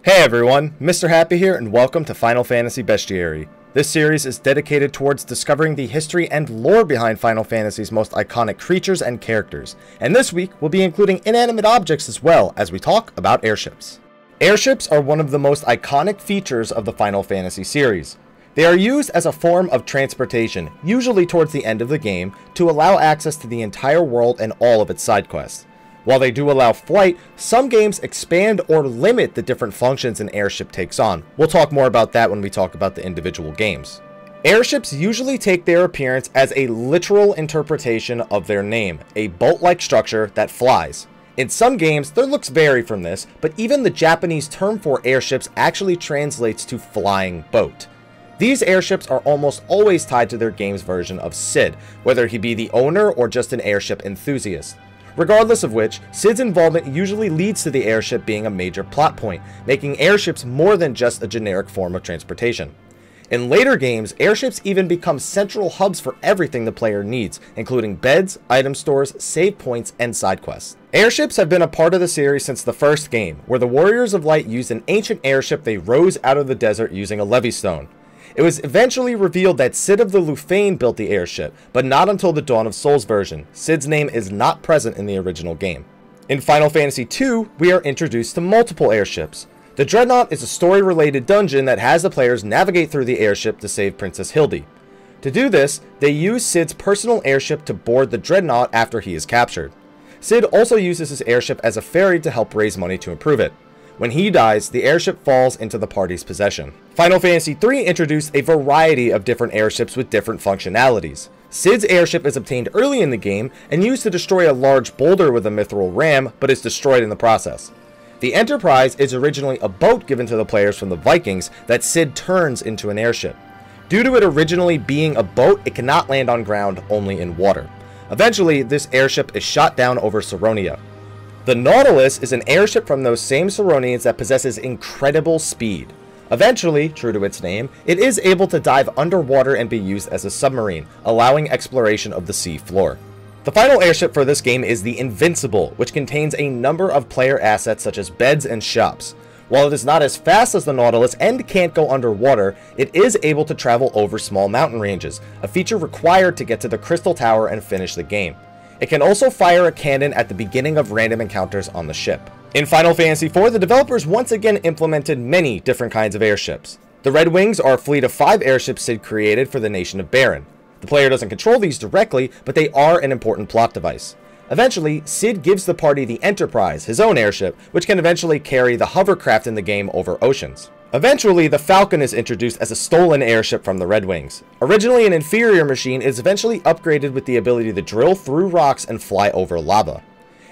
Hey everyone, Mr. Happy here and welcome to Final Fantasy Bestiary. This series is dedicated towards discovering the history and lore behind Final Fantasy's most iconic creatures and characters, and this week we'll be including inanimate objects as well as we talk about airships. Airships are one of the most iconic features of the Final Fantasy series. They are used as a form of transportation, usually towards the end of the game, to allow access to the entire world and all of its side quests. While they do allow flight, some games expand or limit the different functions an airship takes on. We'll talk more about that when we talk about the individual games. Airships usually take their appearance as a literal interpretation of their name, a boat-like structure that flies. In some games, their looks vary from this, but even the Japanese term for airships actually translates to flying boat. These airships are almost always tied to their game's version of Sid, whether he be the owner or just an airship enthusiast. Regardless of which, Sid's involvement usually leads to the airship being a major plot point, making airships more than just a generic form of transportation. In later games, airships even become central hubs for everything the player needs, including beds, item stores, save points, and side quests. Airships have been a part of the series since the first game, where the Warriors of Light used an ancient airship they rose out of the desert using a levee stone. It was eventually revealed that Sid of the Lufane built the airship, but not until the Dawn of Souls version. Sid's name is not present in the original game. In Final Fantasy II, we are introduced to multiple airships. The Dreadnought is a story-related dungeon that has the players navigate through the airship to save Princess Hildy. To do this, they use Sid's personal airship to board the Dreadnought after he is captured. Sid also uses his airship as a ferry to help raise money to improve it. When he dies, the airship falls into the party's possession. Final Fantasy III introduced a variety of different airships with different functionalities. Sid's airship is obtained early in the game and used to destroy a large boulder with a mithril ram, but is destroyed in the process. The Enterprise is originally a boat given to the players from the Vikings that Sid turns into an airship. Due to it originally being a boat, it cannot land on ground, only in water. Eventually, this airship is shot down over Saronia. The Nautilus is an airship from those same Saronians that possesses incredible speed. Eventually, true to its name, it is able to dive underwater and be used as a submarine, allowing exploration of the sea floor. The final airship for this game is the Invincible, which contains a number of player assets such as beds and shops. While it is not as fast as the Nautilus and can't go underwater, it is able to travel over small mountain ranges, a feature required to get to the Crystal Tower and finish the game. It can also fire a cannon at the beginning of random encounters on the ship. In Final Fantasy IV, the developers once again implemented many different kinds of airships. The Red Wings are a fleet of 5 airships Sid created for the nation of Baron. The player doesn't control these directly, but they are an important plot device. Eventually, Sid gives the party the Enterprise, his own airship, which can eventually carry the hovercraft in the game over oceans. Eventually, the Falcon is introduced as a stolen airship from the Red Wings. Originally an inferior machine, it is eventually upgraded with the ability to drill through rocks and fly over lava.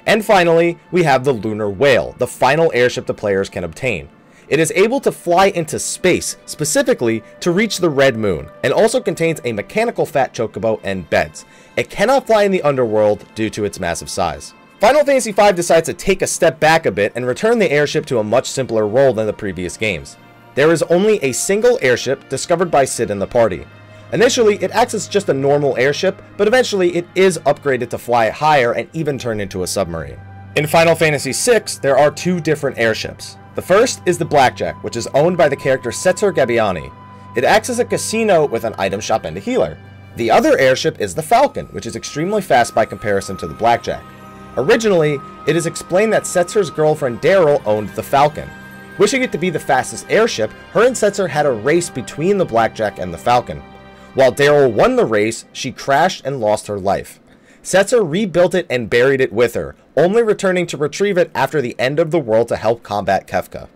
And finally, we have the Lunar Whale, the final airship the players can obtain. It is able to fly into space, specifically to reach the Red Moon, and also contains a mechanical fat chocobo and beds. It cannot fly in the underworld due to its massive size. Final Fantasy V decides to take a step back a bit and return the airship to a much simpler role than the previous games. There is only a single airship discovered by Sid and the party. Initially, it acts as just a normal airship, but eventually it is upgraded to fly higher and even turn into a submarine. In Final Fantasy VI, there are 2 different airships. The first is the Blackjack, which is owned by the character Setzer Gabiani. It acts as a casino with an item shop and a healer. The other airship is the Falcon, which is extremely fast by comparison to the Blackjack. Originally, it is explained that Setzer's girlfriend Daryl owned the Falcon. Wishing it to be the fastest airship, her and Setzer had a race between the Blackjack and the Falcon. While Daryl won the race, she crashed and lost her life. Setzer rebuilt it and buried it with her, only returning to retrieve it after the end of the world to help combat Kefka.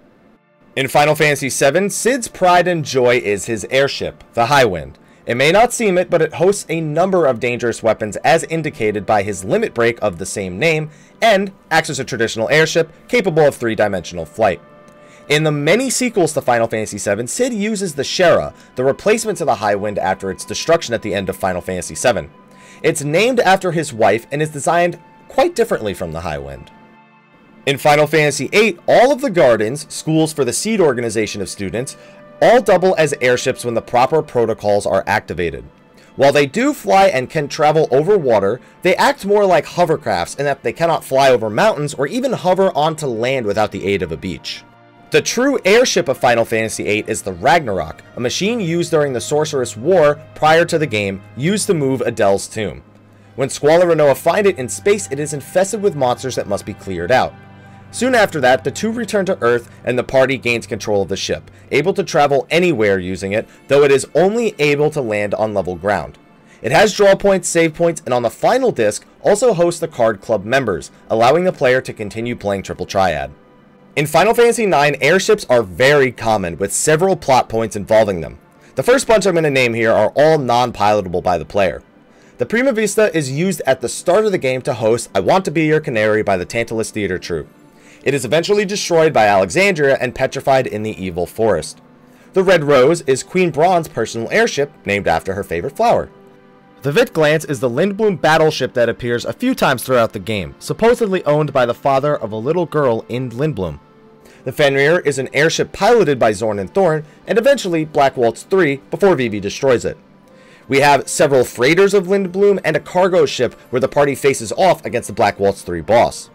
In Final Fantasy VII, Sid's pride and joy is his airship, the Highwind. It may not seem it, but it hosts a number of dangerous weapons as indicated by his limit break of the same name, and acts as a traditional airship capable of 3-dimensional flight. In the many sequels to Final Fantasy VII, Sid uses the Shera, the replacement to the Highwind after its destruction at the end of Final Fantasy VII. It's named after his wife and is designed quite differently from the Highwind. In Final Fantasy VIII, all of the Gardens, schools for the Seed organization of students, all double as airships when the proper protocols are activated. While they do fly and can travel over water, they act more like hovercrafts in that they cannot fly over mountains or even hover onto land without the aid of a beach. The true airship of Final Fantasy VIII is the Ragnarok, a machine used during the Sorceress War prior to the game, used to move Adele's tomb. When Squall and Rinoa find it in space, it is infested with monsters that must be cleared out. Soon after that, the two return to Earth and the party gains control of the ship, able to travel anywhere using it, though it is only able to land on level ground. It has draw points, save points, and on the final disc also hosts the card club members, allowing the player to continue playing Triple Triad. In Final Fantasy IX, airships are very common, with several plot points involving them. The first bunch I'm going to name here are all non-pilotable by the player. The Prima Vista is used at the start of the game to host I Want to Be Your Canary by the Tantalus Theater Troupe. It is eventually destroyed by Alexandria and petrified in the Evil Forest. The Red Rose is Queen Braun's personal airship, named after her favorite flower. The Vitglance is the Lindblum battleship that appears a few times throughout the game, supposedly owned by the father of a little girl in Lindblum. The Fenrir is an airship piloted by Zorn and Thorn, and eventually Black Waltz 3 before Vivi destroys it. We have several freighters of Lindblum and a cargo ship where the party faces off against the Black Waltz 3 boss.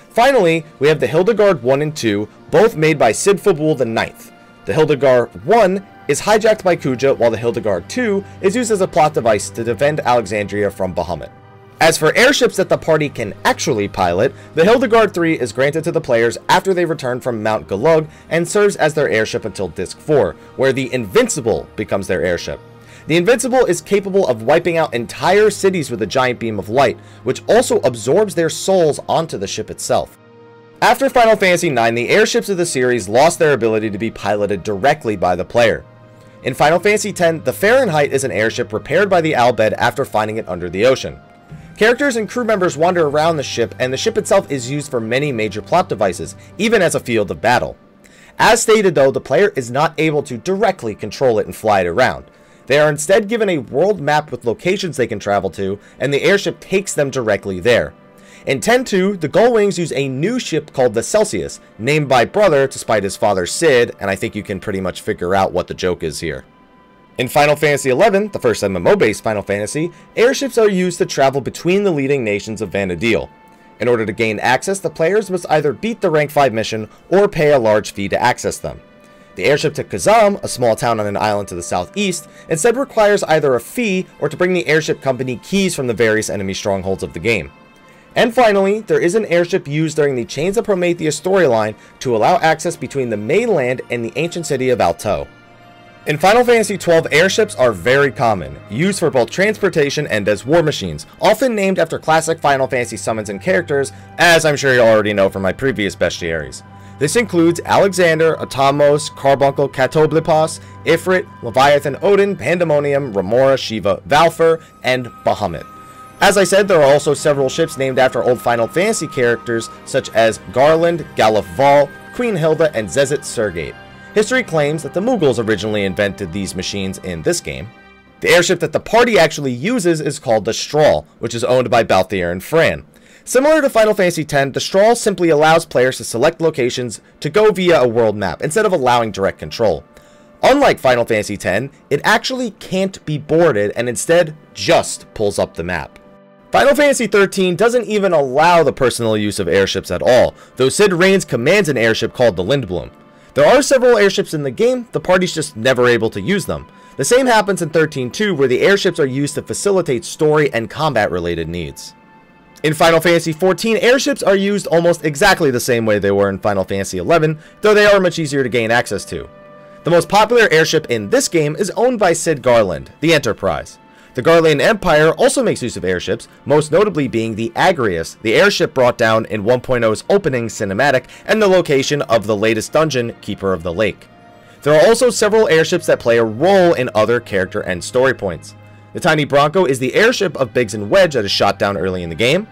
Finally, we have the Hildegard 1 and 2, both made by Sid Fabul IX. The Hildegard 1 is hijacked by Kuja, while the Hildegard 2 is used as a plot device to defend Alexandria from Bahamut. As for airships that the party can actually pilot, the Hildegard 3 is granted to the players after they return from Mount Galug and serves as their airship until Disc 4, where the Invincible becomes their airship. The Invincible is capable of wiping out entire cities with a giant beam of light, which also absorbs their souls onto the ship itself. After Final Fantasy IX, the airships of the series lost their ability to be piloted directly by the player. In Final Fantasy X, the Fahrenheit is an airship repaired by the Albed after finding it under the ocean. Characters and crew members wander around the ship, and the ship itself is used for many major plot devices, even as a field of battle. As stated though, the player is not able to directly control it and fly it around. They are instead given a world map with locations they can travel to, and the airship takes them directly there. In 10.2, the Gullwings use a new ship called the Celsius, named by Brother to spite his father Sid, and I think you can pretty much figure out what the joke is here. In Final Fantasy XI, the first MMO-based Final Fantasy, airships are used to travel between the leading nations of Vana'diel. In order to gain access, the players must either beat the Rank 5 mission or pay a large fee to access them. The airship to Kazam, a small town on an island to the southeast, instead requires either a fee or to bring the airship company keys from the various enemy strongholds of the game. And finally, there is an airship used during the Chains of Prometheus storyline to allow access between the mainland and the ancient city of Alto. In Final Fantasy XII, airships are very common, used for both transportation and as war machines, often named after classic Final Fantasy summons and characters, as I'm sure you already know from my previous bestiaries. This includes Alexander, Atamos, Carbuncle, Catoblipas, Ifrit, Leviathan Odin, Pandemonium, Remora, Shiva, Valfer, and Bahamut. As I said, there are also several ships named after old Final Fantasy characters such as Garland, Galuf Val, Queen Hilda, and Zezit Surgate. History claims that the Mughals originally invented these machines in this game. The airship that the party actually uses is called the Strahl, which is owned by Balthier and Fran. Similar to Final Fantasy X, the Strahl simply allows players to select locations to go via a world map, instead of allowing direct control. Unlike Final Fantasy X, it actually can't be boarded and instead just pulls up the map. Final Fantasy XIII doesn't even allow the personal use of airships at all, though Cid Raines commands an airship called the Lindblum. There are several airships in the game, the party's just never able to use them. The same happens in 13.2, where the airships are used to facilitate story and combat related needs. In Final Fantasy XIV, airships are used almost exactly the same way they were in Final Fantasy XI, though they are much easier to gain access to. The most popular airship in this game is owned by Sid Garland, the Enterprise. The Garlean Empire also makes use of airships, most notably being the Agrius, the airship brought down in 1.0's opening cinematic and the location of the latest dungeon, Keeper of the Lake. There are also several airships that play a role in other character and story points. The Tiny Bronco is the airship of Biggs and Wedge that is shot down early in the game.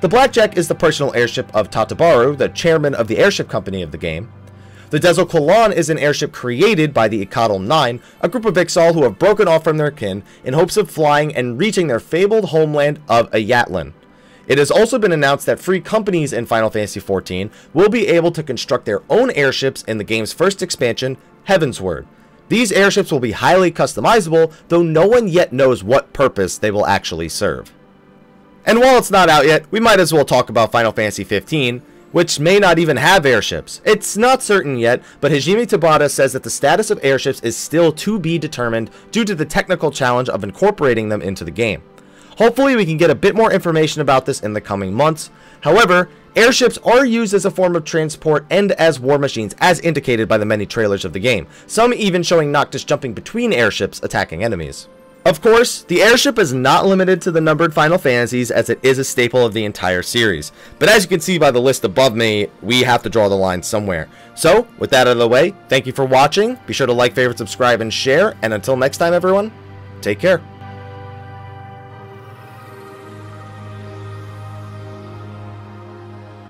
The Blackjack is the personal airship of Tatabaru, the chairman of the airship company of the game. The Dezel Kolan is an airship created by the Ikadal 9, a group of Ixal who have broken off from their kin in hopes of flying and reaching their fabled homeland of Ayatlan. It has also been announced that free companies in Final Fantasy XIV will be able to construct their own airships in the game's first expansion, Heavensward. These airships will be highly customizable, though no one yet knows what purpose they will actually serve. And while it's not out yet, we might as well talk about Final Fantasy XV, which may not even have airships. It's not certain yet, but Hajime Tabata says that the status of airships is still to be determined due to the technical challenge of incorporating them into the game. Hopefully we can get a bit more information about this in the coming months. However, airships are used as a form of transport and as war machines, as indicated by the many trailers of the game, some even showing Noctis jumping between airships attacking enemies. Of course, the airship is not limited to the numbered Final Fantasies, as it is a staple of the entire series. But as you can see by the list above me, we have to draw the line somewhere. So, with that out of the way, thank you for watching, be sure to like, favorite, subscribe, and share, and until next time everyone, take care.